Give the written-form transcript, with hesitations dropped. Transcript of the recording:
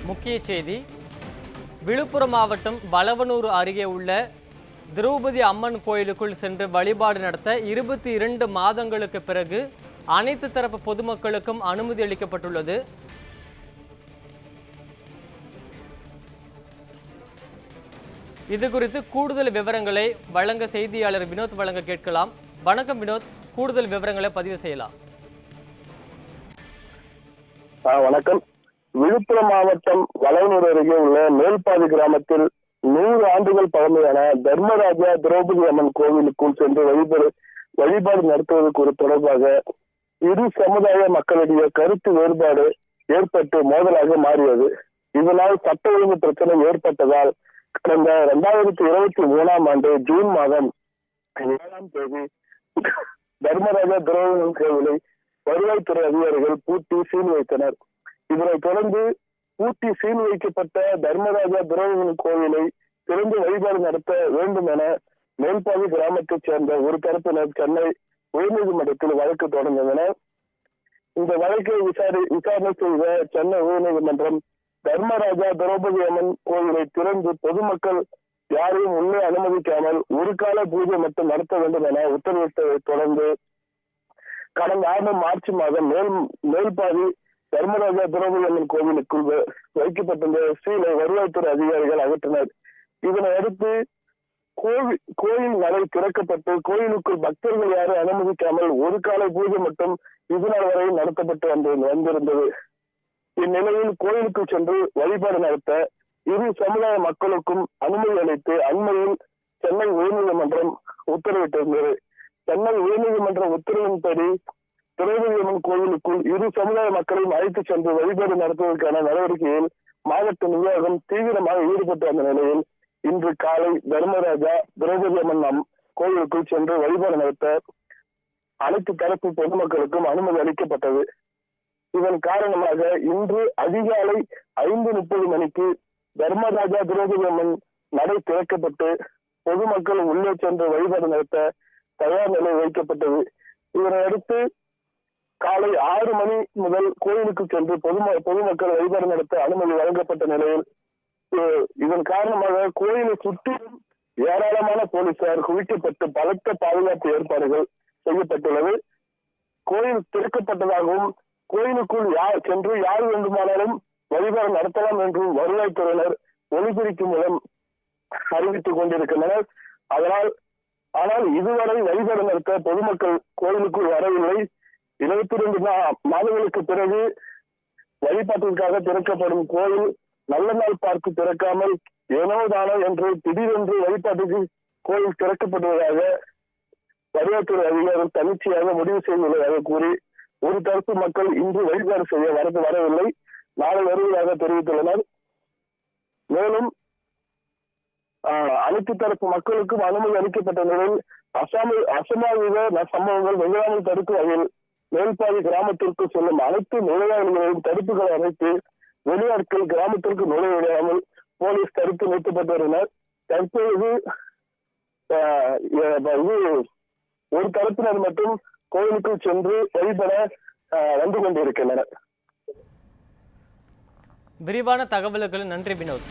முக்கிய செய்தி. விழுப்புரம் மாவட்டம் வளவனூர் அருகே உள்ள திரௌபதி அம்மன் கோயிலுக்குள் சென்று வழிபாடு நடத்த 22 மாதங்களுக்கு பிறகு அனைத்து தரப்பு பொதுமக்களுக்கும் அனுமதி அளிக்கப்பட்டுள்ளது. இது குறித்து கூடுதல் விவரங்களை வழங்க செய்தியாளர் வினோத் வழங்க கேட்கலாம். வணக்கம் வினோத், கூடுதல் விவரங்களை பதிவு செய்யலாம். வணக்கம். விழுப்புரம் மாவட்டம் வளவனூர் அருகே உள்ள மேல்பாதி கிராமத்தில் 100 ஆண்டுகள் பழமையான தர்மராஜா திரௌபதி அம்மன் கோவிலுக்குள் சென்று வழிபாடு நடத்துவதற்கு தொடர்பாக இரு சமுதாய மக்களிடையே கருத்து வேறுபாடு ஏற்பட்டு மோதலாக மாறியது. இதனால் சட்ட ஒழுங்கு பிரச்சனை ஏற்பட்டதால் கடந்த 2023ஆம் ஆண்டு ஜூன் மாதம் 7ஆம் தேதி தர்மராஜா திரௌபதி கோவிலை வருவாய்த்துறை அதிகாரிகள் பூட்டி சீல் வைத்தனர். இதனைத் தொடர்ந்து பூட்டி சீல் வைக்கப்பட்ட தர்மராஜா திரௌபதி கோவிலை திறந்து வழிபாடு நடத்த வேண்டும் என மேல்பாதி கிராமத்தைச் சேர்ந்த ஒரு தரப்பினர் சென்னை உயர்நீதிமன்றத்தில் வழக்கு தொடர்ந்தனர். இந்த வழக்கை விசாரணை செய்த சென்னை உயர்நீதிமன்றம் தர்மராஜா திரௌபதி அம்மன் கோவிலை திறந்து பொதுமக்கள் யாரையும் உள்ளே அனுமதிக்காமல் ஒரு கால பூஜை மட்டும் நடத்த வேண்டும் என உத்தரவிட்டதை தொடர்ந்து கடந்த ஆண்டு மார்ச் மாதம் மேல்பாதி தர்மராஜா திரௌபதி அம்மன் கோவிலுக்குள் வைக்கப்பட்டிருந்த சீலை வருவாய்த்துறை அதிகாரிகள் அகற்றினர். இதனை அடுத்து கோயில் நடை திறக்கப்பட்டு கோயிலுக்குள் பக்தர்கள் யாரும் அனுமதிக்காமல் ஒரு கால பூஜை மட்டும் இதுநாள் வரை நடத்தப்பட்டு வந்திருந்தது. இந்நிலையில் கோயிலுக்குள் சென்று வழிபாடு நடத்த இரு சமுதாய மக்களுக்கும் அனுமதி அளித்து அண்மையில் சென்னை உயர்நீதிமன்றம் உத்தரவிட்டிருந்தது. சென்னை உயர்நீதிமன்ற உத்தரவின்படி திரௌபதி அம்மன் கோயிலுக்குள் இரு சமுதாய மக்களையும் அழைத்து சென்று வழிபாடு நடத்துவதற்கான நடவடிக்கையில் மாவட்ட நிர்வாகம் தீவிரமாக ஈடுபட்டு வந்த நிலையில் இன்று காலை தர்மராஜா திரௌபதி அம்மன் கோயிலுக்குள் சென்று வழிபாடு நடத்த அனைத்து தரப்பு பொதுமக்களுக்கும் அனுமதி அளிக்கப்பட்டது. இதன் காரணமாக இன்று அதிகாலை 5:30 மணிக்கு தர்மராஜா திரௌபதி அம்மன் நடை திறக்கப்பட்டு பொதுமக்கள் உள்ளே சென்று வழிபாடு நடத்த தயார் நிலை வைக்கப்பட்டது. இதனை அடுத்து காலை 6 மணி முதல் கோயிலுக்கு சென்று பொதுமக்கள் வழிபாடு நடத்த அனுமதி வழங்கப்பட்ட நிலையில் இதன் காரணமாக கோயிலை சுற்றிலும் ஏராளமான போலீசார் குவிக்கப்பட்டு பலத்த பாதுகாப்பு ஏற்பாடுகள் செய்யப்பட்டுள்ளது. கோயில் திறக்கப்பட்டதாகவும் கோயிலுக்குள் சென்று யார் வேண்டுமானாலும் வழிபாடு நடத்தலாம் என்றும் வருவாய்த்துறையினர் ஒலிபெருக்கி மூலம் அறிவித்துக் கொண்டிருக்கின்றனர். ஆனால் இதுவரை வழிபாடு நடத்த பொதுமக்கள் கோயிலுக்குள் வரவில்லை. 22 மாதங்களுக்கு பிறகு வழிபாட்டிற்காக திறக்கப்படும் கோயில் நல்ல நாள் பார்த்து திறக்காமல் ஏனோ தானோ என்று திடீரென்று வழிபாட்டுக்கு கோயில் திறக்கப்படுவதாக வருவாய்த்துறை அதிகாரிகள் தனிச்சையாக முடிவு செய்துள்ளதாக கூறி ஒரு தரப்பு மக்கள் இன்று வழிபாடு செய்ய வரவில்லை, நாளை வருவதாக தெரிவித்துள்ளனர். மேலும் அனைத்து தரப்பு மக்களுக்கும் அனுமதி அளிக்கப்பட்ட நிலையில் அசம்பாவித சம்பவங்கள் நிகழாமல் தடுக்கும் வகையில் மேல்பாதி கிராமத்திற்கு செல்லும் அனைத்து நுழைவாயில்களையும் தடுப்புகளை அமைத்து வெளியாட்கள் கிராமத்திற்கு நுழைவிடாமல் போலீஸ் தடுத்து நிறுத்தப்பட்டு வருகின்றனர். தற்போது ஒரு தரப்பினர் மட்டும் கோயிலுக்குள் சென்று வழிபட வந்து கொண்டிருக்கின்றனர். விரிவான தகவல்களுக்கு நன்றி வினோத்.